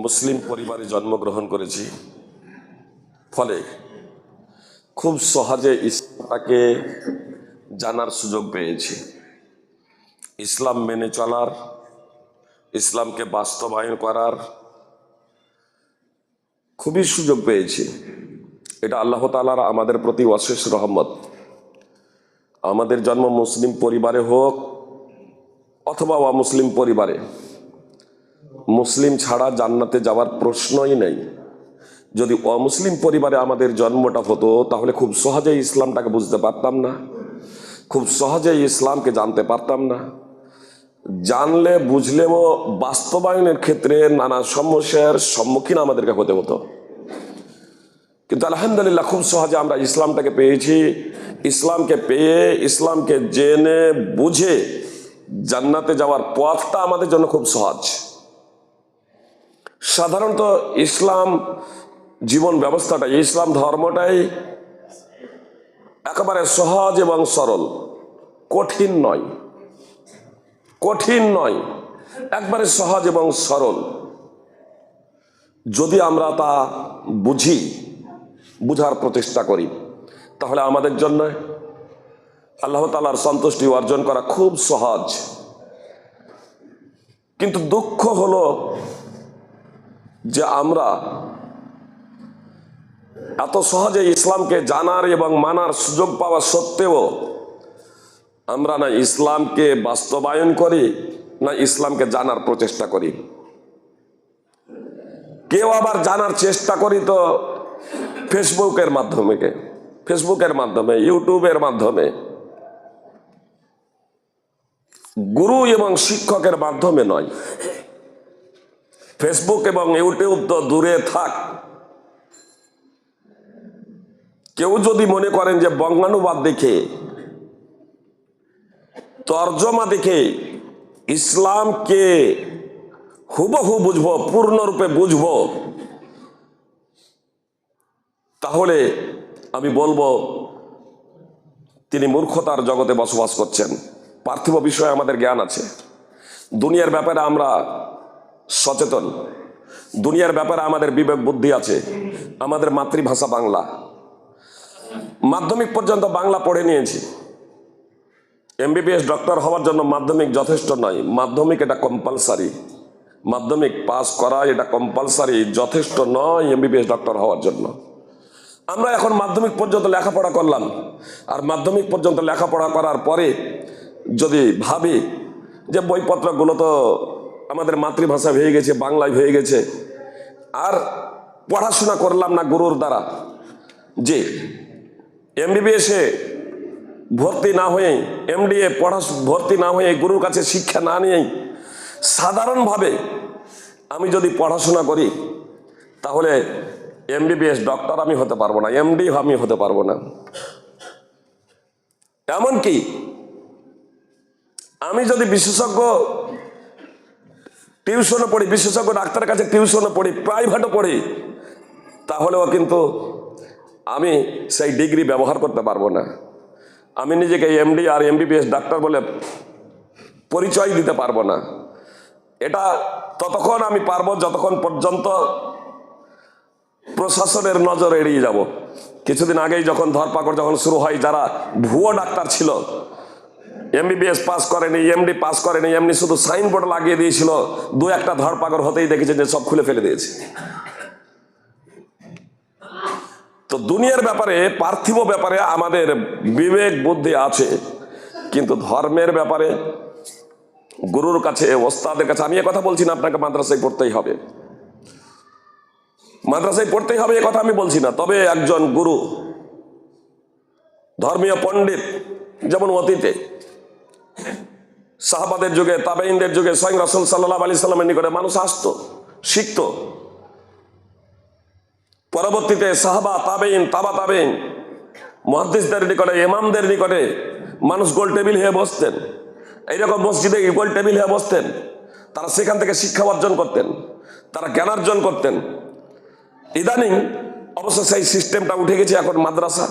মুসলিম পরিবারে জন্মগ্রহণ করেছি, ফলে খুব সহজে ইসলামটাকে জানার সুযোগ পেয়েছি। ইসলাম মেনে চলার, ইসলামকে বাস্তবায়ন করার খুবই সুযোগ পেয়েছি। এটা আল্লাহ তাআলার আমাদের প্রতি অশেষ রহমত। আমাদের জন্ম মুসলিম পরিবারে হোক অথবা অমুসলিম পরিবারে, মুসলিম ছাড়া জান্নাতে যাওয়ার প্রশ্নই নেই। যদি অমুসলিম পরিবারে আমাদের জন্মটা হতো তাহলে খুব সহজেই ইসলামটাকে বুঝতে পারতাম না, খুব সহজেই ইসলামকে জানতে পারতাম না। জানলে বুঝলেও বাস্তবায়নের ক্ষেত্রে নানা সমস্যার সম্মুখীন আমাদেরকে হতে হতো। কিন্তু আলহামদুলিল্লাহ খুব সহজে আমরা ইসলামটাকে পেয়েছি। ইসলামকে পেয়ে, ইসলামকে জেনে বুঝে জান্নাতে যাওয়ার পথটা আমাদের জন্য খুব সহজ। সাধারণত ইসলাম জীবন ব্যবস্থাটাই, ইসলাম ধর্মটাই একেবারে সহজ এবং সরল, কঠিন নয়, কঠিন নয়, একবারে সহজ এবং সরল। যদি আমরা তা বুঝি, বুঝার প্রচেষ্টা করি, তাহলে আমাদের জন্য আল্লাহ তাআলার সন্তুষ্টি অর্জন করা খুব সহজ। কিন্তু দুঃখ হলো যে আমরা এত সহজে ইসলামকে জানার এবং মানার সুযোগ পাওয়া সত্ত্বেও আমরা না ইসলামকে বাস্তবায়ন করি, না ইসলামকে জানার প্রচেষ্টা করি। কেউ আবার জানার চেষ্টা করি তো ফেসবুকের মাধ্যমে, ইউটিউবের মাধ্যমে, গুরু এবং শিক্ষকের মাধ্যমে নয়। ফেসবুক এবং ইউটিউব তো দূরে থাক, কেউ যদি মনে করেন যে বঙ্গানুবাদ দেখে, তর্জমা দেখে ইসলামকে হুবহু বুঝবো, পূর্ণরূপে বুঝবো, তাহলে আমি বলবো তিনি মূর্খতার জগতে বসবাস করছেন। পার্থিব বিষয়ে আমাদের জ্ঞান আছে, দুনিয়ার ব্যাপারে আমরা সচেতন, দুনিয়ার ব্যাপারে আমাদের বিবেক বুদ্ধি আছে। আমাদের মাতৃভাষা বাংলা, মাধ্যমিক পর্যন্ত বাংলা পড়ে নিয়েছি। এমবিবিএস ডক্টর হওয়ার জন্য মাধ্যমিক যথেষ্ট নয়, মাধ্যমিক এটা কম্পালসারি, মাধ্যমিক পাস করা এটা কম্পালসারি, যথেষ্ট নয় এমবিবিএস ডক্টর হওয়ার জন্য। আমরা এখন মাধ্যমিক পর্যন্ত লেখাপড়া করলাম, আর মাধ্যমিক পর্যন্ত লেখাপড়া করার পরে যদি ভাবি যে বইপত্রগুলো তো আমাদের মাতৃভাষা হয়ে গেছে, বাংলায় হয়ে গেছে, আর পড়াশোনা করলাম না গুরুর দ্বারা, যে এমবিবিএসে ভর্তি না হয়ে, এমডিএ ভর্তি না হয়ে, গুরুর কাছে শিক্ষা না নিয়েই সাধারণভাবে আমি যদি পড়াশোনা করি, তাহলে এমবিবিএস ডক্টর আমি হতে পারবো না, এমডি আমি হতে পারবো না। এমনকি আমি যদি বিশেষজ্ঞ টিউশনও পড়ি, বিশেষজ্ঞ ডাক্তারের কাছে টিউশনও পড়ি, প্রাইভেটও পড়ি, তাহলেও কিন্তু আমি সেই ডিগ্রি ব্যবহার করতে পারবো না। আমি নিজেকে এমডি আর এমবিবিএস ডাক্তার বলে পরিচয় দিতে পারবো না। এটা ততক্ষণ আমি পারবো যতক্ষণ পর্যন্ত প্রশাসনের নজর এড়িয়ে যাব। কিছুদিন আগেই যখন ধরপাকড় যখন শুরু হয়, যারা ভুয়ো ডাক্তার ছিল, এমবিবিএস পাস করেনি, এমডি পাস করেনি, এমনি শুধু সাইনবোর্ড লাগিয়ে দিয়েছিল, দু একটা ধরপাকড় হতেই দেখেছে যে সব খুলে ফেলে দিয়েছে। তো দুনিয়ার ব্যাপারে, পার্থিব ব্যাপারে আমাদের বিবেক বুদ্ধি আছে, কিন্তু ধর্মের ব্যাপারে গুরুর কাছে, ওস্তাদের কাছে, আমি কথা বলছি না আপনাকে মাদ্রাসায় পড়তেই হবে, মাদ্রাসায় পড়তেই হবে এ কথা আমি বলছি না। তবে একজন গুরু, ধর্মীয় পণ্ডিত, যেমন অতীতে সাহাবাদের যুগে, তাবেঈনদের যুগে স্বয়ং রাসূল সাল্লাল্লাহু আলাইহি সাল্লামের নিকটে মানুষ আসতো, শিখতো। পরবর্তীতে সাহাবা, তাবেঈন, তাবা তাবেঈন, মুহাদ্দিসদের নিকটে, ইমামদের নিকটে মানুষ গোল টেবিল হয়ে বসতেন, এইরকম মসজিদে গোল টেবিল হয়ে বসতেন। তারা সেখান থেকে শিক্ষা অর্জন করতেন, তারা জ্ঞানার্জন করতেন। ইদানিং অবশ্য সেই সিস্টেমটা উঠে গেছে, এখন মাদ্রাসা।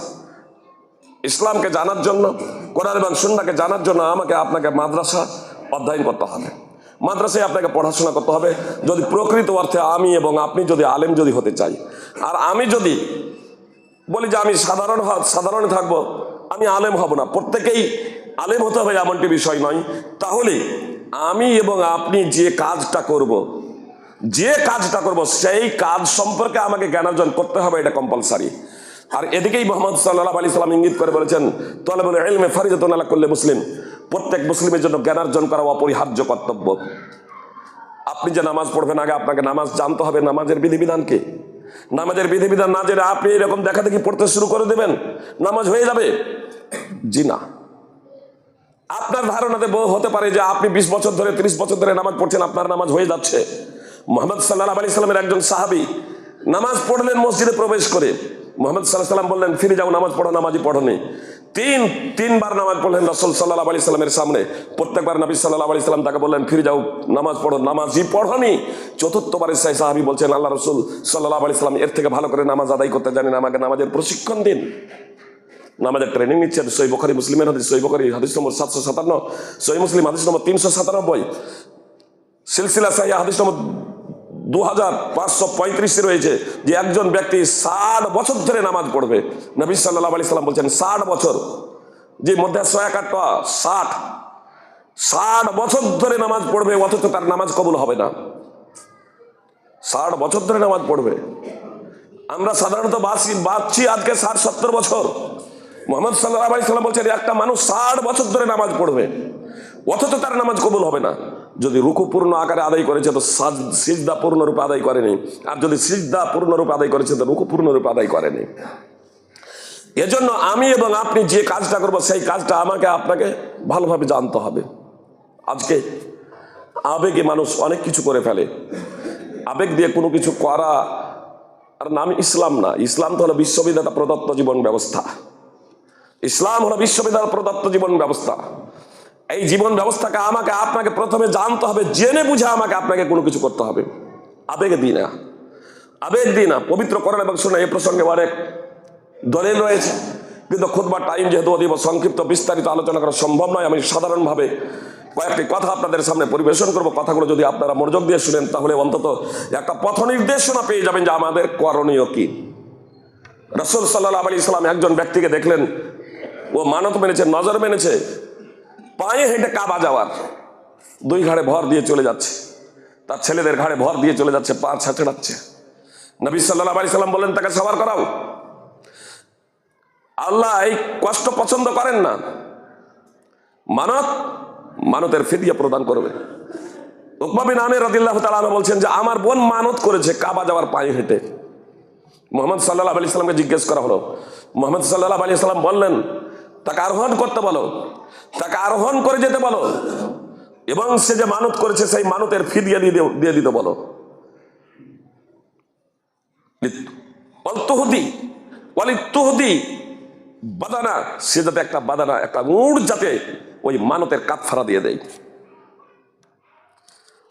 ইসলামকে জানার জন্য, কোরআন এবং সুন্নাহকে জানার জন্য আমাকে আপনাকে মাদ্রাসা অধ্যয়ন করতে হবে। মাদ্রাসায় আপনাকে পড়াশোনা করতে হবে যদি প্রকৃত অর্থে আমি এবং আপনি যদি আলেম যদি হতে চাই। আর আমি যদি বলি যে আমি সাধারণ থাকবো, আমি আলেম হব না, প্রত্যেকেই আলেম হতে হবে এমনটি বিষয় নয়, তাহলে আমি এবং আপনি যে কাজটা করব সেই কাজ সম্পর্কে আমাকে জ্ঞান অর্জন করতে হবে, এটা কম্পালসারি। আর এদিকেই মুহাম্মদ সাল্লাল্লাহু আলাইহি সাল্লাম ইঙ্গিত করে বলেছেন, তালাবুল ইলমি ফারিদাতুন আলা কুল্লি মুসলিম, প্রত্যেক মুসলিমের জন্য জ্ঞান অর্জন করা অপরিহার্য কর্তব্য। আপনি যে নামাজ পড়বেন, আগে আপনাকে নামাজ জানতে হবে, নামাজের বিধিবিধান কি। নামাজের বিধিবিধান না জেনে আপনি এরকম দেখা দেখি পড়তে শুরু করে দেবেন, নামাজ হয়ে যাবে? জি না। আপনার ধারণাতে হতে পারে যে আপনি 20 বছর ধরে 30 বছর ধরে নামাজ পড়ছেন, আপনার নামাজ হয়ে যাচ্ছে। মুহাম্মদ সাল্লাল্লাহু আলাইহি সাল্লামের একজন সাহাবী নামাজ পড়লেন মসজিদে প্রবেশ করে, মুহাম্মদ সাল্লাল্লাহু আলাইহি সাল্লাম বললেন, ফিরে যাও, নামাজ পড়ো, নামাজই পড়োনি। তিনবার নামাজ পড়লেন রাসূল সাল্লাল্লাহু আলাইহি সাল্লামের সামনে, প্রত্যেকবার নবী সাল্লাল্লাহু আলাইহি সাল্লাম তাকে বললেন, ফিরে যাও, নামাজ পড়ো, নামাজই পড়োনি। চতুর্থবারে সেই সাহাবী বলছেন, আল্লাহ রাসূল সাল্লাল্লাহু আলাইহি সাল্লাম, এর থেকে ভালো করে নামাজ আদায় করতে জানেন, আমাকে নামাজের প্রশিক্ষণ দিন, নামাজের ট্রেনিং নিচ্ছেন। সহিহ বুখারী মুসলিমের হাদিস, সহিহ বুখারী হাদিস নম্বর 757, সহিহ মুসলিম হাদিস নম্বর 397, সিলসিলা সাহিহ হাদিস নম্বর 2535 রয়েছে যে একজন ব্যক্তি 60 বছর ধরে নামাজ পড়বে। নবী সাল্লাল্লাহু আলাইহি সাল্লাম বলছেন 60 বছর, যে মধ্যে 60 বছর ধরে নামাজ পড়বে, অথচ তার নামাজ কবুল হবে না। 60 বছর ধরে নামাজ পড়বে। আমরা সাধারণত বাঁচছি আজকে 60-70 বছর। মুহাম্মদ সাল্লাল্লাহু আলাইহি সাল্লাম বলছেন একটা মানুষ 60 বছর ধরে নামাজ পড়বে, অথচ তার নামাজ কবুল হবে না। যদি রুকু পূর্ণ আকারে আদায় করেছে তো সিজদা পূর্ণরূপে আদায় করেনি, আর যদি সিজদা পূর্ণরূপে আদায় করেছে তো রুকু পূর্ণরূপে আদায় করেনি। এজন্য আমি এবং আপনি যে কাজটা করব সেই কাজটা আমাকে আপনাকে ভালোভাবে জানতে হবে। আজকে আবেগে মানুষ অনেক কিছু করে ফেলে। আবেগ দিয়ে কোনো কিছু করা আর নাম ইসলাম না। ইসলাম তো হলো বিশ্ববিদ্যালয় প্রদত্ত জীবন ব্যবস্থা। ইসলাম হলো বিশ্ববিদ্যালয় প্রদত্ত জীবন ব্যবস্থা। এই জীবন ব্যবস্থাকে আমাকে আপনাকে প্রথমে জানতে হবে, জেনে বুঝে আমাকে আপনাকে কোনো কিছু করতে হবে। আবেগে দিই না। পবিত্র কোরআন এবং সুন্নাহ এই প্রসঙ্গে অনেক দলিল রয়েছে, কিন্তু খুতবার টাইম যেহেতু অতীব সংক্ষিপ্ত, বিস্তারিত আলোচনা করা সম্ভব নয়। আমি সাধারণভাবে কয়েকটি কথা আপনাদের সামনে পরিবেশন করব। কথাগুলো যদি আপনারা মনোযোগ দিয়ে শুনেন তাহলে অন্তত একটা পথ নির্দেশনা পেয়ে যাবেন যে আমাদের করণীয় কি। রাসূল সাল্লাল্লাহু আলাইহি সাল্লাম একজন ব্যক্তিকে দেখলেন, ও মানত মেনেছে, নজর মেনেছে, পায়ে হেঁটে কাবা যাওয়ার, 2 ঘাড়ে ভর দিয়ে চলে যাচ্ছে, তার ছেলেদের ঘাড়ে ভর দিয়ে চলে যাচ্ছে, পা ছাঁচড়াচ্ছে। নবী সাল্লাল্লাহু আলাইহি সাল্লাম বললেন, তাকে সবার করাও। আল্লাহ এই কষ্ট পছন্দ করেন না। মানতের ফিদিয়া প্রদান করবে। উকবা বিন আমির রাদিয়াল্লাহু তাআলা আনহু বলছেন যে আমার বোন মানত করেছে কাবা যাওয়ার পায়ে হেঁটে। মুহাম্মদ সাল্লাল্লাহু আলাইহি সাল্লামকে জিজ্ঞেস করা হলো। মুহাম্মদ সাল্লাল্লাহু আলাইহি সাল্লাম বললেন, তাকে আরোহণ করতে বলো, তাকে আরোহণ করে যেতে বলো, এবং সে যে মানত করেছে সেই মানতের ফিদিয়া দিয়ে দিতে বলো। বাদানা, সে যাতে একটা বাদানা, একটা উট যাতে ওই মানতের কাফারা দিয়ে দেয়।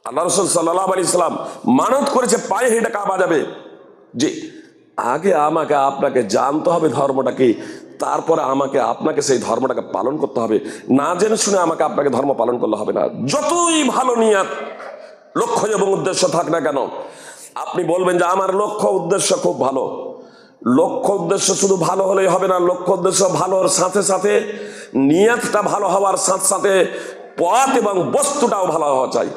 আল্লাহ রাসূল সাল্লাল্লাহু আলাইহি সাল্লাম মানত করেছে পায়ে হেঁটে কাবা যাবে। যে আগে আমাকে আপনাকে জানতে হবে ধর্মটা কি, তারপরে আমাকে আপনাকে সেই ধর্মটাকে পালন করতে হবে। না জেনে শুনে আমাকে আপনাকে ধর্ম পালন করলে হবে না। যতই ভালো নিয়াত, লক্ষ্য এবং উদ্দেশ্য থাক না কেন, আপনি বলবেন যে আমার লক্ষ্য উদ্দেশ্য খুব ভালো। লক্ষ্য উদ্দেশ্য শুধু ভালো হলেই হবে না, লক্ষ্য উদ্দেশ্য ভালোর সাথে সাথে নিয়াতটা ভালো হওয়ার সাথে সাথে পথ এবং বস্তুটাও ভালো হওয়া চাই।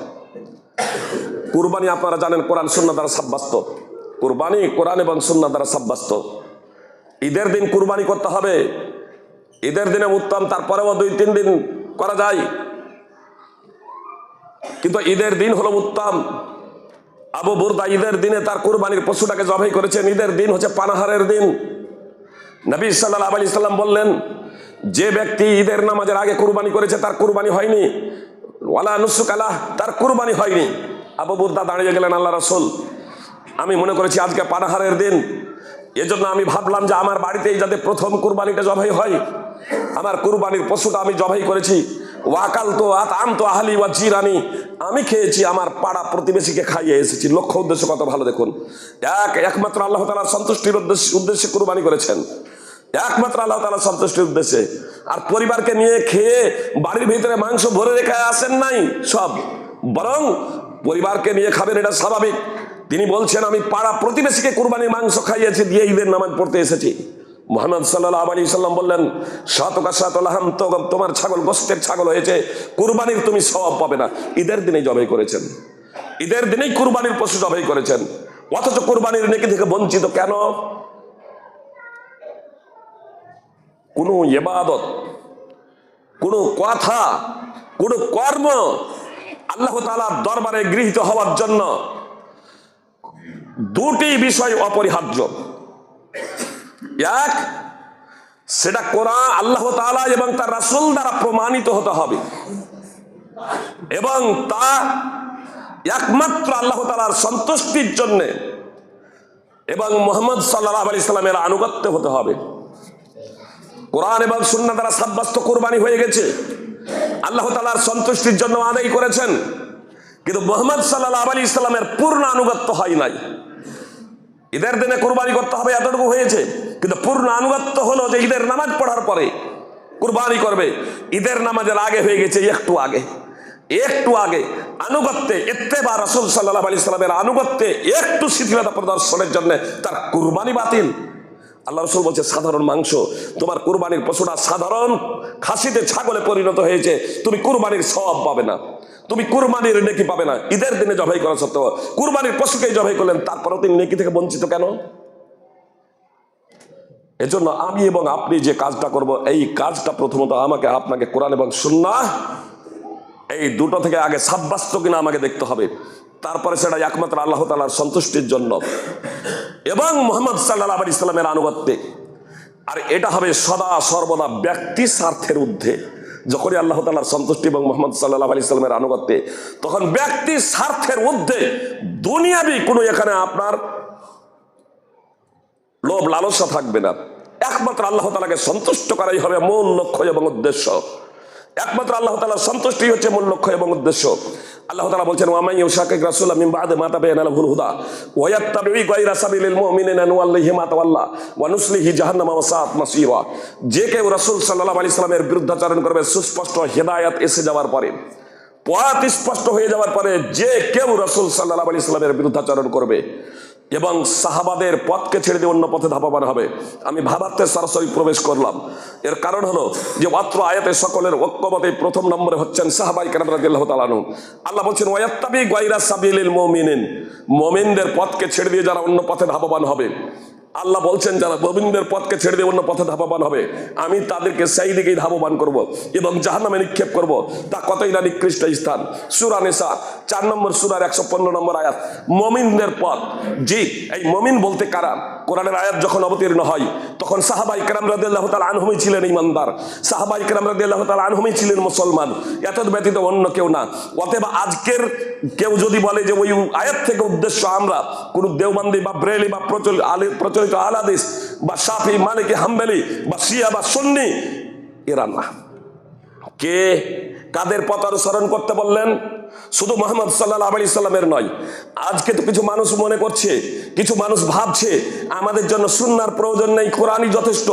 কুরবানি আপনারা জানেন কোরআন সুন্নাহ দ্বারা সাব্যস্ত। কুরবানি কোরআন এবং সুন্নাহ দ্বারা সাব্যস্ত। ঈদের দিন কুরবানি করতে হবে, ঈদের দিনে উত্তম, তারপরেও 2-3 দিন করা যায়, কিন্তু ঈদের দিন হলো উত্তম। আবু বুরদা ঈদের দিনে তার কুরবানির পশুটাকে জবাই করেছেন। ঈদের দিন হচ্ছে পানাহারের দিন। নবী সাল্লাল্লাহু আলাইহি সাল্লাম বললেন, যে ব্যক্তি ঈদের নামাজের আগে কুরবানি করেছে তার কুরবানি হয়নি, ওয়ালা নুসুক আলাহ, তার কুরবানি হয়নি। আবু বুরদা দাঁড়িয়ে গেলেন, আল্লাহ রাসূল, আমি মনে করেছি আজকে পানাহারের দিন, এজন্য আমি ভাবলাম যে আমার বাড়িতেই যাতে প্রথম কুরবানিটা জবাই হয়। আমার কুরবানির পশুটা আমি জবাই করেছি। ওয়াকাল তো আম তো আহলি ওয়া জিরানি, আমি খেয়েছি, আমার পাড়া প্রতিবেশীকে খাইয়ে এসেছি। লক্ষ্য উদ্দেশ্য কত ভালো দেখুন। একমাত্র আল্লাহ তাআলার সন্তুষ্টির উদ্দেশ্যে কুরবানি করেছেন, একমাত্র আল্লাহ তাআলার সন্তুষ্টির উদ্দেশ্যে। আর পরিবারকে নিয়ে খেয়ে বাড়ির ভিতরে মাংস ভরে রেখে আসেন নাই, সব বরং পরিবারকে নিয়ে খাবেন, এটা স্বাভাবিক। তিনি বলছেন আমি পাড়া প্রতিবেশীকে কুরবানির মাংস খাইয়েছি, দিয়ে ঈদের নামাজ পড়তে এসেছি। মুহাম্মদ সাল্লাল্লাহু আলাইহি সাল্লাম বললেন শাতুকা শাতুলাহাম, তো তোমার ছাগল গোশতের ছাগল হয়েছে, কুরবানির তুমি সওয়াব পাবে না। ঈদের দিনেই জবাই করেছেন, ঈদের দিনেই কুরবানির পশু জবাই করেছেন, অথচ কুরবানির নেকি থেকে বঞ্চিত কেন? কোন ইবাদত, কোন কথা, কোন কর্ম আল্লাহ তাআলার দরবারে গৃহীত হওয়ার জন্য দুটি বিষয় অপরিহার্য। এক, সেটা কোরআন, আল্লাহ তাআলা এবং তার রাসূল দ্বারা প্রমাণিত হতে হবে, এবং তা একমাত্র আল্লাহ তাআলার সন্তুষ্টির জন্য এবং মুহাম্মদ সাল্লাল্লাহু আলাইহি সাল্লামের আনুগত্য হতে হবে। কোরআন এবং সুন্নাহ দ্বারা সাব্যস্ত কুরবানি হয়ে গেছে, আল্লাহ তাআলার সন্তুষ্টির জন্য আদায় করেছেন, কিন্তু মুহাম্মদ সাল্লাল্লাহু আলাইহি সাল্লামের পূর্ণ আনুগত্য হয় নাই। ঈদের দিনে কুরবানি করতে হবে এতটুকু হয়েছে, কিন্তু পূর্ণ আনুগত্য হলো যে ঈদের নামাজ পড়ার পরে কুরবানি করবে। ঈদের নামাজের আগে হয়ে গেছে, একটু আগে আনুগত্যে ইত্তেবা রাসূল সাল্লাল্লাহু আলাইহি সাল্লামের আনুগত্যে একটু শিথিলতা প্রদর্শনের জন্য তার কুরবানি বাতিল। আল্লাহ রাসূল বলছে সাধারণ মাংস, তোমার কুরবানির পশুটা সাধারণ খাসিতে ছাগলে পরিণত হয়েছে, তুমি কুরবানির সওয়াব পাবে না, তুমি কুরবানির নেকি পাবে না। ঈদের দিনে জবাই করা সত্ত্বেও কুরবানির পশুকেই জবাই করলেন, তারপরেও তিনি নেকি থেকে বঞ্চিত কেন? এজন্য আমি এবং আপনি যে কাজটা করব, এই কাজটা প্রথমত আমাকে আপনাকে কোরআন এবং সুন্নাহ এই দুটো থেকে আগে সাব্যস্ত কিনা আমাকে দেখতে হবে, তারপরে সেটা একমাত্র আল্লাহ তাআলার সন্তুষ্টির জন্য এবং মুহাম্মদ সাল্লাল্লাহু আলাইহি সাল্লামের আনুগত্যে। আর এটা হবে সদা সর্বদা ব্যক্তি স্বার্থের ঊর্ধ্বে। যখনই আল্লাহ তাআলার সন্তুষ্টি এবং মুহাম্মদ সাল্লাল্লাহু আলাইহি সাল্লামের আনুগত্যে, তখন ব্যক্তি স্বার্থের ঊর্ধ্বে দুনিয়াবি কোনো এখানে আপনার লোভ লালসা থাকবে না। একমাত্র আল্লাহ তাআলাকে সন্তুষ্ট করাই হবে মূল লক্ষ্য এবং উদ্দেশ্য। একমাত্র আল্লাহ তাআলার সন্তুষ্টি হচ্ছে মূল লক্ষ্য এবং উদ্দেশ্য। আল্লাহ তাআলা বলছেন ওয়া মান ইউশাকিক রাসূলা মিন বা'দি মা তাবায়ানা লাহুল হুদা ওয়া ইয়াত্তাবি গায়রা সাবিলিল মুমিনিনা নুওয়াল্লিহি মা তাওয়াল্লা ওয়া নুসলিহি জাহান্নামা ওয়া সাআত মাসীরা। যে কেউ রাসূল সাল্লাল্লাহু আলাইহি সাল্লামের বিরুদ্ধাচরণ করবে, সুস্পষ্ট হিদায়াত এসে যাওয়ার পরে, পথ স্পষ্ট হয়ে যাওয়ার পরে, যে কেউ রাসূল সাল্লাল্লাহু আলাইহি সাল্লামের বিরুদ্ধাচরণ করবে এবং সাহাবাদের পথকে ছেড়ে দিয়ে অন্য পথে ধাবমান হবে। আমি ভাবার্থে সরাসরি প্রবেশ করলাম, এর কারণ হলো যে অত্র আয়াতে সকলের ঐক্যমতে প্রথম নম্বরে হচ্ছেন সাহাবায়ে কেরাম রাদিয়াল্লাহু তাআলা আনহুম। আল্লাহ বলছেন ওয়ায়াত্তাবি গায়রা সাবিলিল মুমিনিন, মুমিনদের পথকে ছেড়ে দিয়ে যারা অন্য পথে ধাবমান হবে, আল্লাহ বলছেন যারা মুমিনদের পথকে ছেড়ে দিয়ে অন্য পথে ধাবমান হবে, আমি তাদেরকে সেই দিকেই ধাবমান করব এবং জাহান্নামে নিক্ষেপ করব। তা কতই না নিকৃষ্ট স্থান। সূরা নিসা 4 নম্বর সূরার 115 নম্বর আয়াত। মুমিনদের পথ, জি, এই মুমিন বলতে কারা? কোরআনের আয়াত যখন অবতীর্ণ হয় তখন সাহাবায়ে কেরাম রাদিয়াল্লাহু তাআলা আনহুমই ছিলেন ঈমানদার, সাহাবায়ে কেরাম রাদিয়াল্লাহু তাআলা আনহুমই ছিলেন মুসলমান, এত ব্যতীত অন্য কেউ না। অতএব আজকের কেউ যদি বলে যে ওই আয়াত থেকে উদ্দেশ্য আমরা কোন দেওবন্দি বা ব্রেলি বা প্রচলিত আহলে হাদিস বা শাফি মালিকি হাম্বলি বা শিয়া বা সুন্নি, এরা না। কে কাদের পথ অনুসরণ করতে বললেন? শুধু মুহাম্মদ সাল্লাল্লাহু আলাইহি সাল্লামের নয়। আজকে তো কিছু মানুষ মনে করছে, কিছু মানুষ ভাবছে আমাদের জন্য সুন্নাহর প্রয়োজন নেই, কোরআনই যথেষ্ট।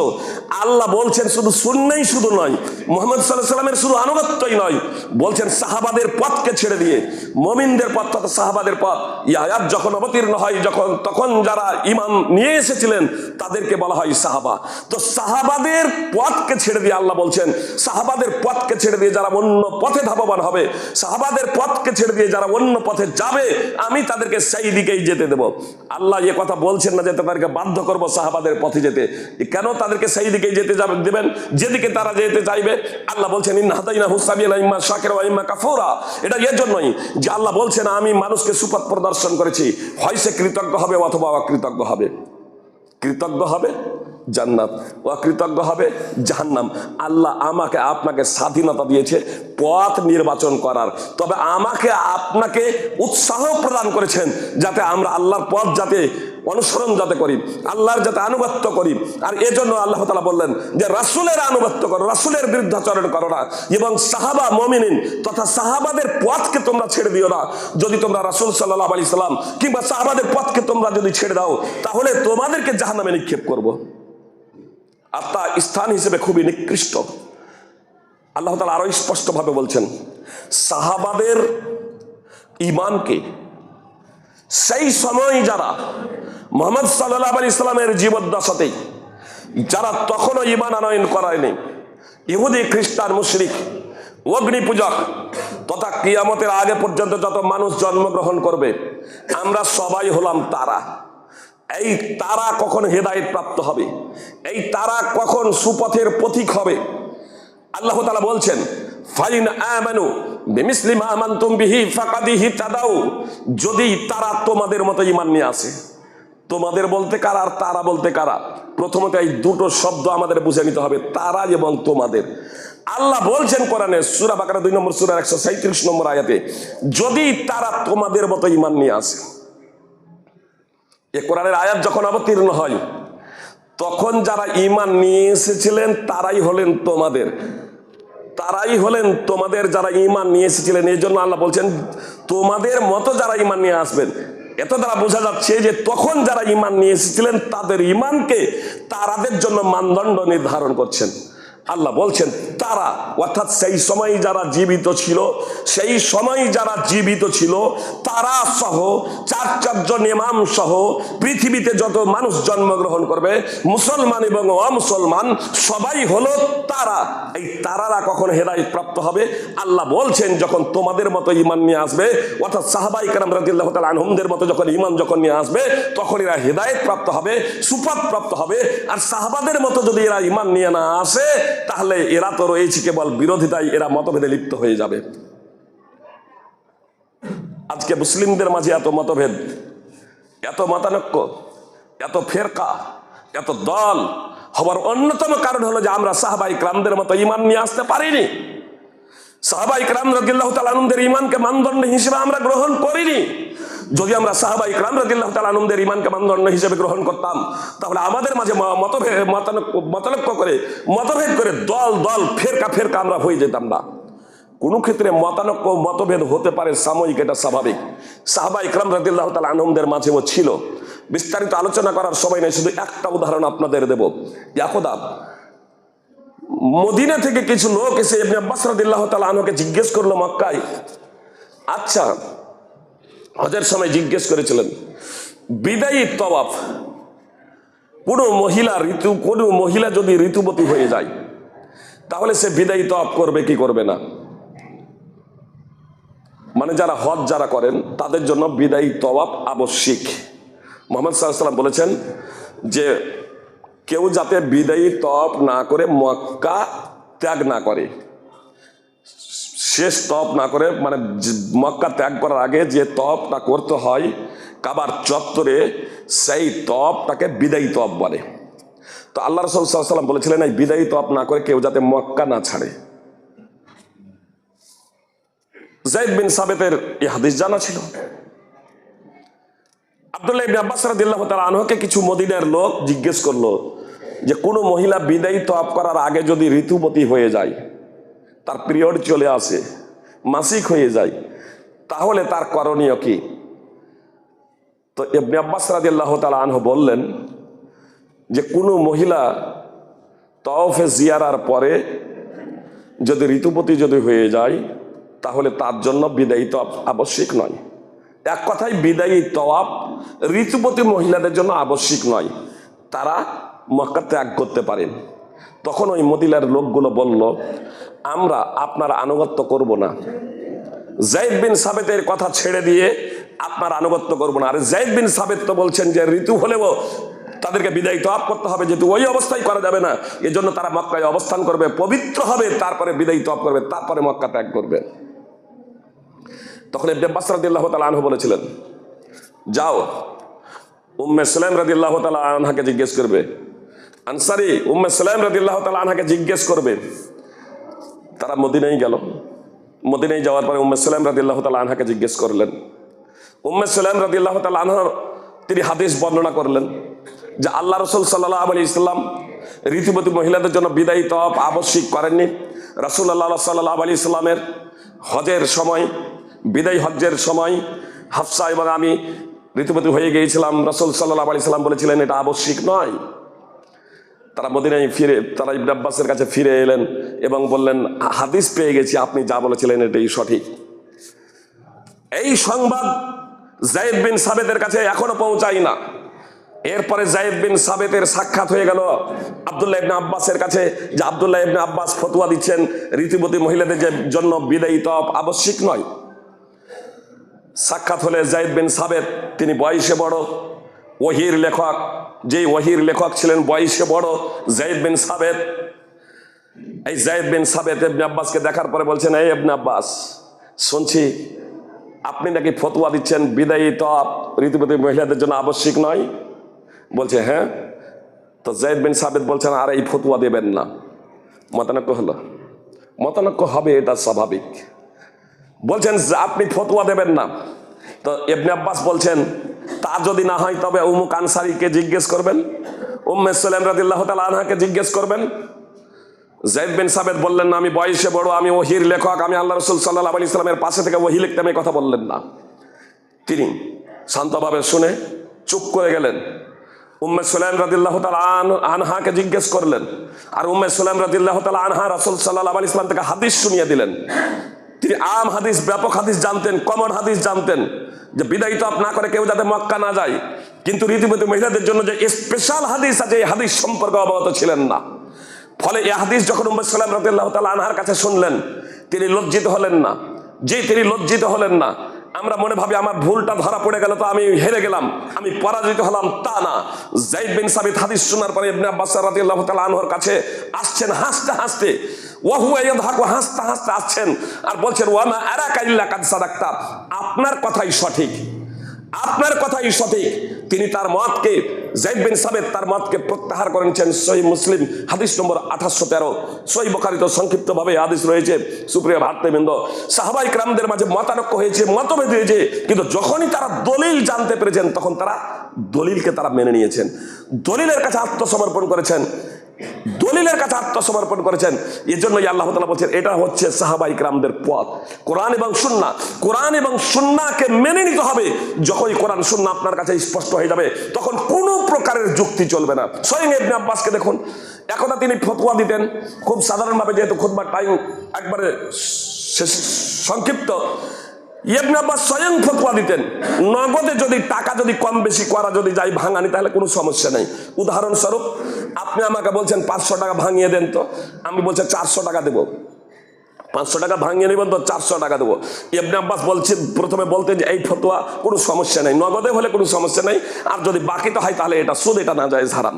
আল্লাহ বলছেন শুধু সুন্নাহই শুধু নয়, মুহাম্মদ সাল্লাল্লাহু আলাইহি সাল্লামের শুধু আনুগত্যই নয়, বলছেন সাহাবাদের পথকে ছেড়ে দিয়ে মুমিনদের পথ তথা সাহাবাদের পথ। এই আয়াত যখন অবতীর্ণ হয় তখন যারা ঈমান নিয়ে এসেছিলেন তাদেরকে বলা হয় সাহাবা। তো সাহাবাদের পথকে ছেড়ে দিয়ে আল্লাহ বলছেন সাহাবাদের পথকে ছেড়ে দিয়ে যারা অন্য পথে ধাবমান হবে, সাহাবাদের পথকে ছেড়ে দিয়ে যারা অন্য পথে যাবে, আমি তাদেরকে সেই দিকেই যেতে দেব। আল্লাহ এ কথা বলছেন না যে তাদেরকে বাধ্য করব সাহাবাদের পথে যেতে। কেন তাদেরকে সেই দিকেই যেতে দেবেন যেদিকে তারা যেতে চাইবে? আল্লাহ বলছেন ইন্না হাদাইনাহু সাবিলা ইম্মা শাকিরা ওয়া ইম্মা কাফুরা। এটা এর জন্যই যে আল্লাহ বলছেন আমি মানুষকে সুপথ প্রদর্শন করেছি, হয় সে কৃতজ্ঞ হবে অথবা অকৃতজ্ঞ হবে। কৃতজ্ঞ হবে জান্নাত, অকৃতজ্ঞ হবে জাহান্নাম। আল্লাহ আমাকে আপনাকে স্বাধীনতা দিয়েছে পথ নির্বাচন করার, তবে আমাকে আপনাকে উৎসাহ প্রদান করেছেন যাতে আমরা আল্লাহর পথ যাতে অনুসরণ যাতে করি, আল্লাহর যাতে আনুগত্য করি। আর এজন্য আল্লাহ তাআলা বললেন যে রাসূলের আনুগত্য করো, রাসূলের বিরুদ্ধাচরণ করো না, এবং সাহাবা মুমিনিন তথা সাহাবাদের পথকে তোমরা ছেড়ে দিও না। যদি তোমরা রাসূল সাল্লাল্লাহু আলাইহি সাল্লাম কিংবা সাহাবাদের পথকে তোমরা যদি ছেড়ে দাও, তাহলে তোমাদেরকে জাহান্নামে নিক্ষেপ করব। আর তা স্থান হিসেবে খুবই নিকৃষ্ট। আল্লাহ তাআলা আরো স্পষ্টভাবে বলছেন সাহাবাদের ইমানকে। সেই সময় যারা মুহাম্মদ সাল্লাল্লাহু আলাইহি ইসলামের জীবদ্দশাতেই যারা তখনও ইমান আনয়ন করায়নি, ইহুদি খ্রিস্টান মুশরিক অগ্নি পূজক তথা কিয়ামতের আগে পর্যন্ত যত মানুষ জন্মগ্রহণ করবে, আমরা সবাই হলাম তারা। এই তারা কখন হেদায়েত প্রাপ্ত হবে, এই তারা কখন সুপথের পথিক হবে? আল্লাহ তাআলা বলছেন, ফাইন আমানু বিমিসলি মা আমানতুম বিহি ফাকাদ ইহতাদাউ, যদি তারা তোমাদের মতো ঈমান নিয়ে আসে। তোমাদের বলতে কারা আর তারা বলতে কারা? প্রথমত এই দুটো শব্দ আমাদের বুঝে নিতে হবে, তারা এবং তোমাদের। আল্লাহ বলছেন কোরআনে সূরা বাকারা 2 নম্বর সূরার 137 নম্বর আয়াতে, যদি তারা তোমাদের মতো ঈমান নিয়ে আসে। এই কোরআনের আয়াত যখন অবতীর্ণ হয়, তখন যারা ঈমান নিয়ে এসেছিলেন তারাই হলেন তোমাদের, তারাই হলেন তোমাদের যারা ঈমান নিয়ে এসেছিলেন। এই জন্য আল্লাহ বলছেন তোমাদের মতো যারা ঈমান নিয়ে আসবেন। এত দ্বারা বোঝা যাচ্ছে যে তখন যারা ঈমান নিয়ে এসেছিলেন তাদের ঈমানকে তারাদের জন্য মানদণ্ড নির্ধারণ করছেন। আল্লাহ বলছেন তারা, অর্থাৎ সেই সময় যারা জীবিত ছিল, সেই সময় যারা জীবিত ছিল তারা সহ 4 ইমাম সহ পৃথিবীতে যত মানুষ জন্মগ্রহণ করবে, মুসলমান এবং অমুসলমান সবাই হলো তারা। এই তারারা কখন হেদায়েত প্রাপ্ত হবে? আল্লাহ বলছেন যখন তোমাদের মতো ঈমান নিয়ে আসবে, অর্থাৎ সাহাবায়ে কেরাম রাদিয়াল্লাহু তাআলা আনহুমদের মতো যখন ঈমান যখন নিয়ে আসবে, তখন এরা হেদায়েত প্রাপ্ত হবে, সুপথ প্রাপ্ত হবে। আর সাহাবাদের মতো যদি এরা ঈমান নিয়ে না আসে, তাহলে এরা তো রয়েছে কেবল বিরোধিতায়, এরা মতভেদে লিপ্ত হয়ে যাবে। আজকে মুসলিমদের মাঝে এত মতভেদ, এত মতানৈক্য, এত ফেরকা, এত দল হবার অন্যতম কারণ হলো যে আমরা সাহাবায়ে কেরামদের মতো ঈমান নিয়ে আসতে পারিনি। সাহাবায়ে কেরাম রাদিয়াল্লাহু তাআলা আনহুদের ঈমানকে মানদণ্ড হিসেবে আমরা গ্রহণ করিনি। যদি আমরা সাহাবায়ে কেরাম রাদিয়াল্লাহু তাআলা আনহুদের ঈমানকে মানদণ্ড হিসেবে গ্রহণ করতাম, তাহলে আমাদের মাঝে মতভেদ করে দল দল ফেরকা ফেরকা আমরা হয়ে যেতাম না। কোন ক্ষেত্রে মতভেদ হতে পারে সাময়িক, এটা স্বাভাবিক। সাহাবায়ে কেরাম রাদিয়াল্লাহু তাআলা আনহুদের মাঝেও ছিল। বিস্তারিত আলোচনা করার সময় নেই, শুধু একটা উদাহরণ আপনাদের দেব। একদা মদিনা থেকে কিছু লোক এসে ইবনে আব্বাস রাদিয়াল্লাহু তাআলা আনহুকে জিজ্ঞেস করলো মক্কায়, আচ্ছা হজের সময় জিজ্ঞেস করেছিলেন বিদায়ী তওয়াফ কোনো মহিলা যদি ঋতুবতী হয়ে যায়, তাহলে সে বিদায়ী তওয়াফ করবে কি করবে না? মানে যারা হজ যারা করেন তাদের জন্য বিদায়ী তওয়াফ আবশ্যিক। মুহাম্মদ সাল্লাল্লাহু আলাইহি ওয়াসাল্লাম বলেছেন যে কেউ যাতে বিদায়ী তওয়াফ না করে মক্কা ত্যাগ না করে, শেষ তওয়াফ না করে, মানে মক্কা ত্যাগ করার আগে যে তওয়াফটা করতে হয় কাবার চত্বরে, সেই তওয়াফটাকে বিদায়ী তওয়াফ বলে। তো আল্লাহ রাসূল সাল্লাল্লাহু আলাইহি ওয়াসাল্লাম বলেছিলেন এই বিদায়ী তওয়াফ না করে কেউ যাতে মক্কা না ছাড়ে। যায়েদ বিন সাবিতের এই হাদিস জানা ছিল। আব্দুল্লাহ ইবনে আব্বাস রাদিয়াল্লাহু তাআলা আনহুকে কিছু মদিনার লোক জিজ্ঞেস করলো যে কোনো মহিলা বিদায়ী তওয়াফ করার আগে যদি ঋতুবতী হয়ে যায়, তার পিরিয়ড চলে আসে, মাসিক হয়ে যায়, তাহলে তার করণীয় কি? তো ইবনে আব্বাস রাদিয়াল্লাহু তাআলা আনহু বললেন যে কোনো মহিলা তওয়াফে জিয়ারার পরে যদি ঋতুবতী যদি হয়ে যায়, তাহলে তার জন্য বিদায়ী তওয়াফ আবশ্যিক নয়। এক কথায় বিদায়ী তওয়াফ ঋতুবতী মহিলাদের জন্য আবশ্যিক নয়, তারা মক্কা ত্যাগ করতে পারেন। তখন ওই মদিনার লোকগুলো বলল আমরা আপনার আনুগত্য করব না, যায়েদ বিন সাবিতের কথা ছেড়ে দিয়ে আপনার আনুগত্য করব না। আর যায়েদ বিন সাবিত তো বলছেন যে ঋতু হলেও তাদেরকে বিদায়ী তওয়াফ করতে হবে, যেহেতু ওই অবস্থায় করা যাবে না, এজন্য তারা মক্কায় অবস্থান করবে, পবিত্র হবে, তারপরে বিদায়ী তওয়াফ করবে, তারপরে মক্কা ত্যাগ করবে। তখন ইবনে আব্বাস রাদিয়াল্লাহু তাআলা আনহু বলেছিলেন যাও উম্মে সুলাইম রাদিয়াল্লাহু তাআলা আনহাকে জিজ্ঞেস করবে, আনসারী উম্মে সুলাইম রাদিয়াল্লাহু তাআলা আনহাকে জিজ্ঞেস করবে। তারা মদিনায় গেল। মদিনায় যাওয়ার পরে উম্মে সুলাইম রাদিয়াল্লাহু তাআলা আনহাকে জিজ্ঞেস করলেন। উম্মে সুলাইম রাদিয়াল্লাহু তাআলা আনহা তিনি হাদিস বর্ণনা করলেন যে আল্লাহ রাসূল সাল্লাল্লাহু আলাইহি ওয়াসাল্লাম ঋতুবতী মহিলাদের জন্য বিদায়ী তওয়াফ আবশ্যিক করেননি। রাসূলুল্লাহ সাল্লাল্লাহু আলাইহি ওয়াসাল্লামের হজের সময়, বিদায়ী হজ্জের সময় হাফসা এবং আমি ঋতুবতী হয়ে গিয়েছিলাম। রাসূল সাল্লাল্লাহু আলাইহি ওয়াসাল্লাম বলেছিলেন এটা আবশ্যিক নয়। তারা মদিনায় ফিরে তারা ইবনে আব্বাসের কাছে ফিরে এলেন এবং বললেন হাদিস পেয়ে গেছি, আপনি যা বলেছিলেন এটাই সঠিক। এই সংবাদ যায়েদ বিন সাবেতের কাছে এখনো পৌঁছায় না। এরপরে যায়েদ বিন সাবেতের সাক্ষাৎ হয়ে গেল আব্দুল্লাহ ইবনে আব্বাসের কাছে, যে আব্দুল্লাহ ইবনে আব্বাস ফতোয়া দিচ্ছেন ঋতুবতী মহিলাদের জন্য বিদায়ী তওয়াফ আবশ্যিক নয়। সাক্ষাৎ হলে যায়েদ বিন সাবেত, তিনি বয়সে বড়, ওহির লেখক, যেই ওহির লেখক ছিলেন বয়সে বড় যায়েদ বিন সাবেত। এই যায়েদ বিন সাবেত ইবনে আব্বাসকে দেখার পরে বলছেন, এই ইবনে আব্বাস, শুনছি আপনি নাকি ফতোয়া দিচ্ছেন বিদায়ী তওয়াফ ঋতুবতী মহিলাদের জন্য আবশ্যিক নয়। বলছে হ্যাঁ। তো যায়েদ বিন সাবেত বলছেন, আর এই ফতোয়া দেবেন না। মতানৈক্য হলো, মতানৈক্য হবে, এটা স্বাভাবিক। বলছেন আপনি ফতোয়া দেবেন না। তো ইবনে আব্বাস বলছেন, তা যদি না হয় তবে উমুক আনসারীকে জিজ্ঞেস করবেন, উম্মে সুলাইম রাদিয়াল্লাহু তাআলা আনহাকে জিজ্ঞেস করবেন। যায়েদ বিন সাবেত বললেন না, আমি বয়সে বড়, আমি ওহির লেখক, আমি আল্লাহ রাসূল সাল্লাল্লাহু আলাইহি সাল্লামের পাশে থেকে ওহী লিখতাম, এই কথা বললেন না। তিনি শান্তভাবে শুনে চুপ করে গেলেন। উম্মে সুলাইম রাদিয়াল্লাহু তাআলা আনহাকে জিজ্ঞেস করলেন, আর উম্মে সুলাইম রাদিয়াল্লাহু তাআলা আনহা রাসূল সাল্লাল্লাহু আলাইহি সাল্লাম থেকে হাদিস শুনিয়ে দিলেন। তিনি আম হাদিস, ব্যাপক হাদিস জানতেন, কমন হাদিস জানতেন, যে বিদায়ী তওয়াফ না করে কেউ যাতে মক্কা না যায়। কিন্তু ঋতুবতী মহিলাদের জন্য যে স্পেশাল হাদিস আছে, এই হাদিস সম্পর্কে অবগত ছিলেন না। ফলে এই হাদিস যখন উম্মে সুলাইম রাদিয়াল্লাহু তাআলা আনহার কাছে শুনলেন, তিনি লজ্জিত হলেন না। যে তিনি লজ্জিত হলেন না, আমরা মনে ভাবি আমার ভুলটা ধরা পড়ে গেল তো আমি হেরে গেলাম, আমি পরাজিত হলাম, তা না। যায়েদ বিন সাবিত হাদিস শোনার পরে ইবনে আব্বাস রাদিয়াল্লাহু তাআলা আনহুর কাছে আসছেন হাসতে হাসতে, ওয়া হুয়া ইয়াদহাকু, হাসতে হাসতে আসছেন আর বলছেন, ওয়া মা আরাকা ইল্লা কাদ সাদাকতা, আপনার কথাই সঠিক, আপনার কথাই সঠিক। তিনি তার মতকে, যায়েদ বিন সাবিত তার মতকে প্রত্যাহার করেছেন। সহিহ মুসলিম হাদিস নম্বর 2813, সহিহ বুখারীতে সংক্ষিপ্তভাবে হাদিস রয়েছে। সুপ্রিয় ভাতৃবৃন্দ, সাহাবায়ে কেরামদের মাঝে মতানৈক্য হয়েছে, মতভেদ হয়েছে, কিন্তু যখনই তারা দলিল জানতে পেরেছেন তখন তারা দলিলকে তারা মেনে নিয়েছেন, দলিলের কাছে আত্মসমর্পণ করেছেন, দলিলের কাছে আত্মসমর্পণ করেছেন। এই জন্যই আল্লাহ তাআলা বলছেন, এটা হচ্ছে সাহাবায়ে কেরামদের পথ, কোরআন এবং সুন্নাহ। কোরআন এবং সুন্নাহকে মেনে নিতে হবে। যখনই কোরআন সুন্নাহ আপনার কাছে স্পষ্ট হয়ে যাবে, তখন কোনো প্রকারের যুক্তি চলবে না। স্বয়ং ইবনে আব্বাসকে দেখুন, একদা তিনি ফতোয়া দিতেন খুব সাধারণভাবে, যেহেতু খুতবার টাইম একবারে সংক্ষিপ্ত। ইবনে আব্বাস স্বয়ং ফতোয়া দিতেন, নগদে যদি টাকা যদি কম বেশি করা যদি যায় ভাঙানি, তাহলে কোনো সমস্যা নেই। উদাহরণস্বরূপ, আপনি আমাকে বলছেন 500 টাকা ভাঙিয়ে দেন, তো আমি বলছি 400 টাকা দেবো, 500 টাকা ভাঙিয়ে নেবেন তো 400 টাকা দেবো। ইবনে আব্বাস বলছেন, প্রথমে বলতেন যে এই ফতোয়া কোনো সমস্যা নেই, নগদে হলে কোনো সমস্যা নেই, আর যদি বাকিতে হয় তাহলে এটা সুদ, এটা না জায়েজ, হারাম।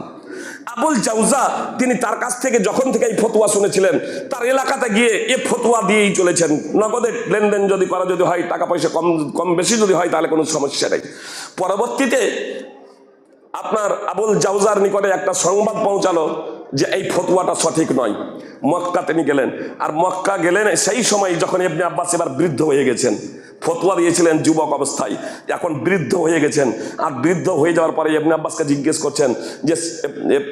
আবুল জাওজা, তিনি তার কাছ থেকে যখন থেকে এই ফতোয়া শুনেছিলেন, তার এলাকাতে গিয়ে এ ফতোয়া দিয়েই চলেছেন, নগদে লেনদেন যদি করা যদি হয়, টাকা পয়সা কম বেশি যদি হয় তাহলে কোনো সমস্যা নেই। পরবর্তীতে আপনার আবুল জাওজার নিকটে একটা সংবাদ পৌঁছালো যে এই ফতোয়াটা সঠিক নয়। মক্কা তিনি গেলেন, আর মক্কা গেলেন সেই সময় যখন ইবনে আব্বাস এবার বৃদ্ধ হয়ে গেছেন। ফতোয়া দিয়েছিলেন যুবক অবস্থায়, এখন বৃদ্ধ হয়ে গেছেন। আর বৃদ্ধ হয়ে যাওয়ার পরে ইবনে আব্বাসকে জিজ্ঞেস করছেন যে,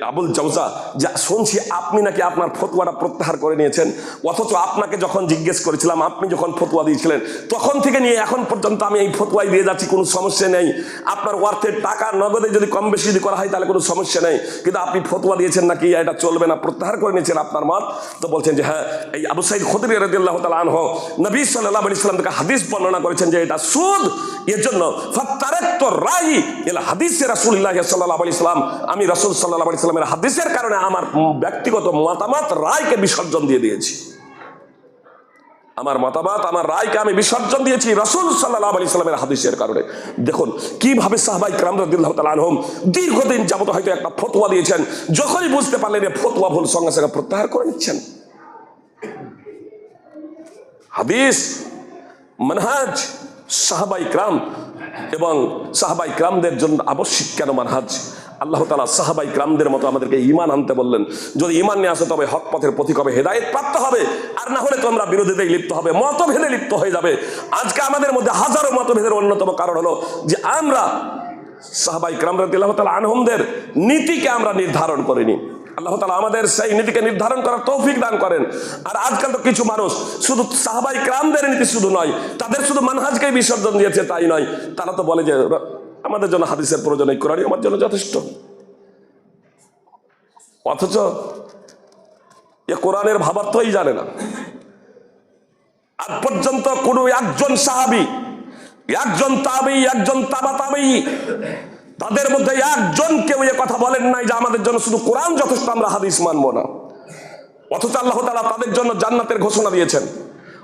আবুল জাওজা, যা শুনছি আপনি নাকি আপনার ফতোয়াটা প্রত্যাহার করে নিয়েছেন, অথচ আপনাকে যখন জিজ্ঞেস করেছিলাম, আপনি যখন ফতোয়া দিয়েছিলেন, তখন থেকে নিয়ে এখন পর্যন্ত আমি এই ফতোয়াই দিয়ে যাচ্ছি, কোনো সমস্যা নেই। আপনার অর্থের টাকা নগদে যদি কম বেশি যদি করা হয় তাহলে কোনো সমস্যা নেই, কিন্তু আপনি ফতোয়া দিয়েছেন নাকি এটা চলবে না, প্রত্যাহার করে নিয়েছেন আপনার মত। তো বলছেন যে হ্যাঁ, এই আবু সাঈদ খুদরী রাদিয়াল্লাহু তাআলা আনহু নবী সাল্লাল্লাহু আলাইহি ওয়াসাল্লাম থেকে হাদিস বর্ণনা করেছেন যে এটা সুদ। এর জন্য ফাতারাতু রাই ইলা হাদিসে রাসূলুল্লাহ সাল্লাল্লাহু আলাইহি ওয়াসাল্লাম, আমি রাসূল সাল্লাল্লাহু আলাইহি ওয়াসাল্লামের হাদিসের কারণে আমার ব্যক্তিগত মতামত রায়কে বিসর্জন দিয়ে দিয়েছি। আমার মতামত, আমার রায়কে আমি বিসর্জন দিয়েছি রাসূল সাল্লাল্লাহু আলাইহি ওয়াসাল্লামের হাদিসের কারণে। দেখুন কিভাবে সাহাবায়ে কেরাম রাদিয়াল্লাহু তাআলা আনহুম দীর্ঘদিন যাবত হয়তো একটা ফতোয়া দিয়েছেন, যখনই বুঝতে পারলেন যে ফতোয়া ভুল, সঙ্গে সঙ্গে প্রত্যাহার করে নিচ্ছেন। হাদিস, মানহাজ সাহাবায়ে কেরাম এবং সাহাবায়ে কেরামদের জন্য আবশ্যিক কেন মানহাজ? আল্লাহ তাআলা সাহাবায়ে কেরামদের মতো আমাদেরকে ঈমান আনতে বললেন। যদি ঈমান নিয়ে আসো তবে হক পথের পথিক হবে, হেদায়েত প্রাপ্ত হবে, আর না হলে তোমরা বিরোধিতায় লিপ্ত হবে, মতভেদে লিপ্ত হয়ে যাবে। আজকে আমাদের মধ্যে হাজারো মতভেদের অন্যতম কারণ হলো যে আমরা সাহাবায়ে কেরাম রাদিয়াল্লাহু তাআলা আনহুমদের নীতিকে আমরা নির্ধারণ করিনি। আল্লাহ তাআলা আমাদের সেই নীতিকে নির্ধারণ করার তৌফিক দান করেন। আর আজকাল তো কিছু মানুষ শুধু সাহাবায়ে কেরামদের নীতি শুধু নয়, তাদের শুধু মানহাজকেই বিসর্জন দিয়েছে তাই নয়, তারা তো বলে যে আমাদের জন্য হাদিসের প্রয়োজন নেই, কোরআনই আমার জন্য যথেষ্ট। অথচ এ কোরআনের ভাবার্থই জানে না। আজ পর্যন্ত কোনো একজন সাহাবী একজন তাবেঈ, একজন তাবা তাবেঈ, তাদের মধ্যে একজন কেউ এ কথা বলেন নাই যে আমাদের জন্য শুধু কোরআন যথেষ্ট, আমরা হাদিস মানবো না। অথচ আল্লাহ তাআলা তাদের জন্য জান্নাতের ঘোষণা দিয়েছেন।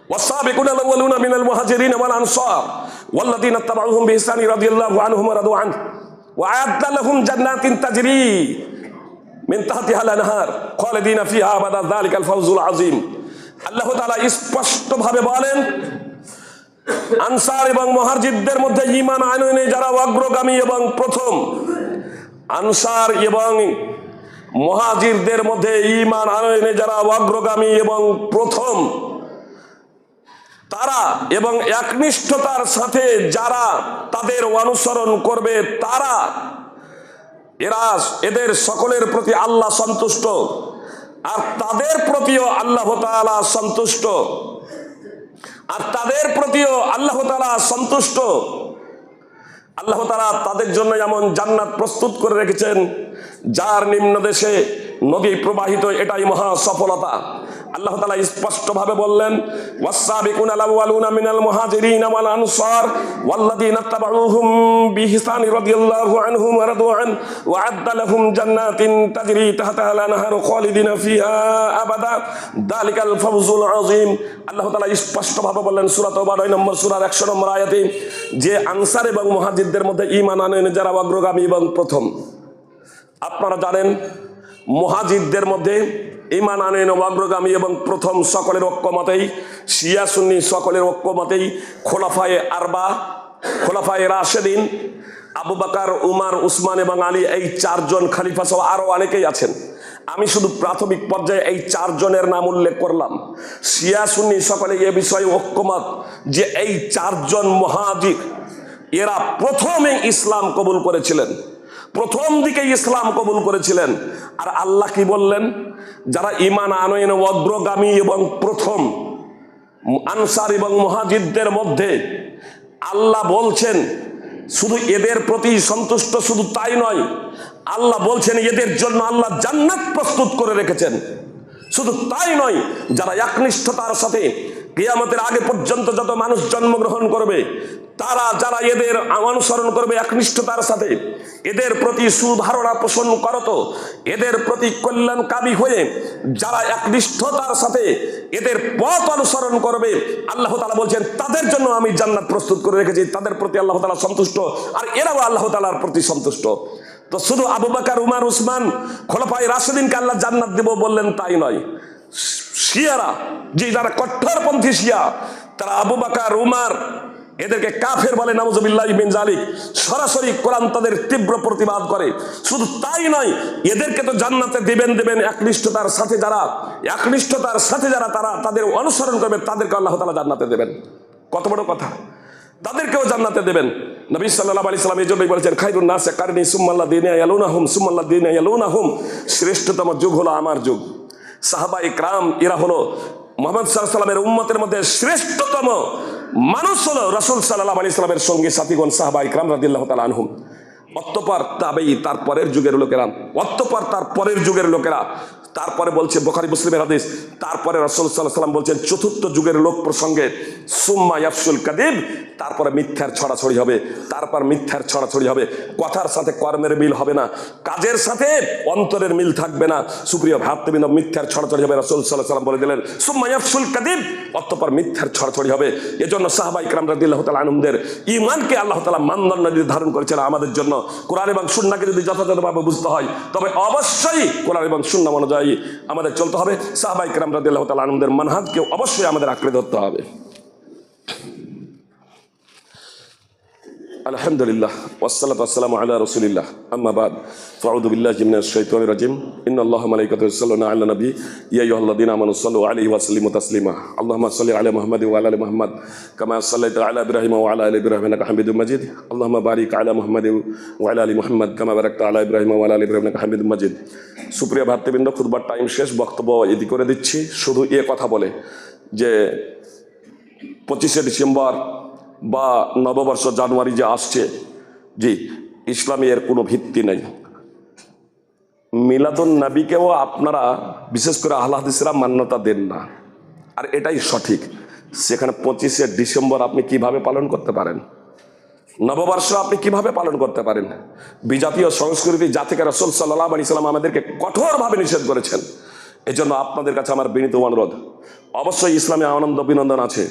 ওয়াসাবিকুনা আল-আউওয়ালুনা মিনাল মুহাজিরিন ওয়াল আনসার ওয়াল্লাযীনা ইত্তাবাউহুম বিইহসান রাদিয়াল্লাহু আনহুম ওয়া রাদু আনহু ওয়া আ'আদ্দা লাহুম জান্নাতিন তাজরি মিন তাহতিহা আল-আনহার খালিদিনা ফিহা আবাদা যালিকাল ফাওজুল আযীম। আল্লাহ তাআলা স্পষ্টভাবে বলেন, আনসার এবং মুহাজিরদের মধ্যে ঈমান আনয়নে যারা অগ্রগামী এবং প্রথম, আনসার এবং মুহাজিরদের মধ্যে ঈমান আনয়নে যারা অগ্রগামী এবং প্রথম, তারা এবং একনিষ্ঠতার সাথে যারা তাদের অনুসরণ করবে, তারা এদের সকলের প্রতি আল্লাহ সন্তুষ্ট, আর তাদের প্রতিও আল্লাহ তাআলা সন্তুষ্ট, আর তাদের প্রতিও আল্লাহ তাআলা সন্তুষ্ট। আল্লাহ তাআলা তাদের জন্য এমন জান্নাত প্রস্তুত করে রেখেছেন যার নিম্নদেশে নদী প্রবাহিত, এটাই মহা সফলতা। আল্লাহ তাআলা স্পষ্টভাবে বললেন, ওয়াসাবিকুনা আল-আউওয়ালুনা মিনাল মুহাজিরিন ওয়াল আনসার ওয়াল্লাযীনা ইত্তাবাউহুম বিইহসান রাদিয়াল্লাহু আনহুম ওয়া রাদু আনহু ওয়া আ'আদ্দা লাহুম জান্নাতিন তাজরি তাহতাহা আল-আনহারু খালিদিনা ফিহা আবাদা যালিকাল ফাওজুল আযীম। আল্লাহ তাআলা স্পষ্টভাবে বললেন সূরা তাওবা 9 নম্বর সূরার 100 নম্বর আয়াতে, যে আনসার এবং মুহাজিরদের মধ্যে ঈমান আনয়নে যারা অগ্রগামী এবং প্রথম। আপনারা জানেন, মুহাজিরদের মধ্যে ঈমান আনয়নে অগ্রগামী এবং প্রথম সকলের ঐক্যমতেই, শিয়া সুন্নি সকলের ঐক্যমতেই খোলাফায়ে আরবা, খোলাফায়ে রাশেদিন, আবু বকর, উমর, উসমান এবং আলী, এই চারজন খলিফা সহ আরো অনেকেই আছেন। আমি শুধু প্রাথমিক পর্যায়ে এই চারজনের নাম উল্লেখ করলাম। শিয়া সুন্নি সকলে এ বিষয়ে ঐক্যমত যে এই চারজন মুহাজির এরা প্রথমে ইসলাম কবুল করেছিলেন, প্রথম দিকে ইসলাম কবুল করেছিলেন। আর আল্লাহ কি বললেন, যারা ঈমান আনয়নে অগ্রগামী এবং প্রথম আনসার এবং মুহাজিরদের মধ্যে, আল্লাহ বলছেন শুধু এদের প্রতি সন্তুষ্ট, শুধু তাই নয়, আল্লাহ বলছেন এদের জন্য আল্লাহ জান্নাত প্রস্তুত করে রেখেছেন। শুধু তাই নয়, যারা একনিষ্ঠতার সাথে কিয়ামতের আগে পর্যন্ত যত মানুষ জন্মগ্রহণ করবে, তারা যারা এদের অনুসরণ করবে একনিষ্ঠতার সাথে, এদের প্রতি সুধারণা পোষণ করত, এদের প্রতি কল্যাণকামী হয়ে যারা একনিষ্ঠতার সাথে এদের পথ অনুসরণ করবে, আল্লাহ তাআলা বলছেন তাদের জন্য আমি জান্নাত প্রস্তুত করে রেখেছি। তাদের প্রতি আল্লাহ তাআলা সন্তুষ্ট, আর এরাও আল্লাহ তাআলার প্রতি সন্তুষ্ট। তো শুধু আবু বকর, উমর, উসমান খোলাফায়ে রাশিদিনকে আল্লাহ জান্নাত দেব বললেন তাই নয়। শিয়ারা, যে যারা কট্টরপন্থী শিয়া, তারা আবু বকর, উমর এদেরকে কাফের বলে, নাউযুবিল্লাহি মিন যালিক। সরাসরি কোরআন তাদের তীব্র প্রতিবাদ করে। শুধু তাই নয়, এদেরকে তো জান্নাতে দেবেন একনিষ্ঠতার সাথে যারা তারা তাদের অনুসরণ করবে, তাদেরকে আল্লাহ তাআলা জান্নাতে দেবেন। কত বড় কথা, তাদেরকেও জান্নাতে দেবেন। নবী সাল্লাল্লাহু আলাইহি সাল্লাম এই জন্যই বলেছেন, খায়রুন নাসি কারনি সুম্মাল্লাযীনা ইয়ালুনাহুম, শ্রেষ্ঠতম যুগ হলো আমার যুগ। সাহাবায়ে কেরাম এরা হলো মুহাম্মদ সাল্লাল্লাহু আলাইহি সাল্লামের উম্মতের মধ্যে শ্রেষ্ঠতম মানুষ হলো রাসূল সাল্লাল্লাহু আলাইহি সাল্লামের সঙ্গী সাথীগণ সাহাবায়ে কেরাম রাদিয়াল্লাহু তাআলা আনহুম। অতঃপর তাবেঈ, তার পরের যুগের লোকেরা, অতঃপর তার পরের যুগের লোকেরা। তারপরে বলছে বুখারী মুসলিমের হাদিস, তারপরে রাসূল সাল্লাল্লাহু আলাইহি সাল্লাম বলছেন চতুর্থ যুগের লোক প্রসঙ্গে, সুম্মা ইয়াফসুল কাযিব, তারপরে মিথ্যার ছড়াছড়ি হবে, তারপর মিথ্যার ছড়াছড়ি হবে। কথার সাথে কর্মের মিল হবে না, কাজের সাথে অন্তরের মিল থাকবে না। সুপ্রিয় ভাতৃবৃন্দ, মিথ্যার ছড়াছড়ি হবে। রাসূল সাল্লাল্লাহু আলাইহি সাল্লাম বলে দিলেন সুম্মা ইয়াফসুল কাযিব, অতঃপর মিথ্যার ছড়াছড়ি হবে। এজন্য সাহাবায়ে কেরাম রাদিয়াল্লাহু তাআলা আনহুমদের ঈমানকে আল্লাহ তাআলা মানদণ্ড নির্ধারণ করেছেন আমাদের জন্য। কোরআন এবং সুন্নাহকে যদি যথাযথভাবে বুঝতে হয়, তবে অবশ্যই কোরআন এবং সুন্নাহ অনুযায়ী আমাদের চলতে হবে। সাহাবায়ে কেরাম রাদিয়াল্লাহু তাআলা আনহুমদের মানহাজকে অবশ্যই আমাদের আঁকড়ে ধরতে হবে। আলহামদুলিল্লাহ ওয়াসসালাতু ওয়াসসালামু আলা রাসূলিল্লাহ, আম্মা বাদ, ফাউযু বিল্লাহি মিনাশ শাইতানির রাজিম। ইন্নাল্লাহা ওয়া মালাইকাতাহু ইউসাল্লুনা আলান নবী ইয়া আইয়ুহাল্লাযীনা আমানু সাল্লু আলাইহি ওয়া সাল্লিমু তাসলিমা। আল্লাহুম্মা সাল্লি আলা মুহাম্মাদ ওয়া আলা আলি মুহাম্মাদ কামা সাল্লাইতা আলা ইব্রাহিম ওয়া আলা আলি ইব্রাহিম ইন্নাকা হামিদুম মাজিদ। আল্লাহুম্মা বারিক আলা মুহাম্মাদ ওয়া আলা আলি মুহাম্মাদ কামা বারাকতা আলা ইব্রাহিম ওয়া আলা আলি ইব্রাহিম ইন্নাকা হামিদুম মাজিদ। সুপ্রিয় ভাতৃবৃন্দ, খুতবার টাইম শেষ, বক্তব্য এদি করে দিচ্ছি। শুধু এ কথা বলে যে 25শে ডিসেম্বর বা নববর্ষ জানুয়ারি যে আসছে, জি, ইসলামে এর কোনো ভিত্তি নেই। মিলাদুন নবীকেও আপনারা বিশেষ করে আহলে হাদিসরা মান্যতা দেন না, আর এটাই সঠিক। সেখানে 25শে ডিসেম্বর আপনি কিভাবে পালন করতে পারেন? নববর্ষ আপনি কিভাবে পালন করতে পারেন? বিজাতীয় সংস্কৃতি যা থেকে রাসূল সাল্লাল্লাহু আলাইহি সাল্লাম আমাদেরকে কঠোরভাবে নিষেধ করেছেন। এজন্য আপনাদের কাছে আমার বিনীত অনুরোধ, অবশ্যই ইসলামে আনন্দ বিনোদন আছে,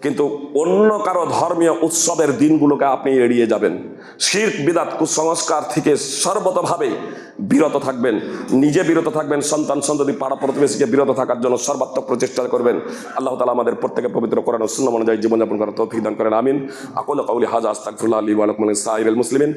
কিন্তু অন্য কারো ধর্মীয় উৎসবের দিনগুলোকে আপনি এড়িয়ে যাবেন। শিরক বিদআত কুসংস্কার থেকে সর্বতভাবে বিরত থাকবেন, নিজে বিরত থাকবেন, সন্তান সন্ততি পাড়া প্রতিবেশীকে বিরত থাকার জন্য সর্বাত্মক প্রচেষ্টা করবেন। আল্লাহ তাআলা আমাদের প্রত্যেকে পবিত্র কোরআন ও সুন্নাহ অনুযায়ী জীবনযাপন করার তৌফিক দান করেন। আমিন। আকুলু কাউলি হাযা আস্তাগফিরুল্লাহ লি ওয়া লাকুম ওয়া লিসাইরিল মুসলিমিন।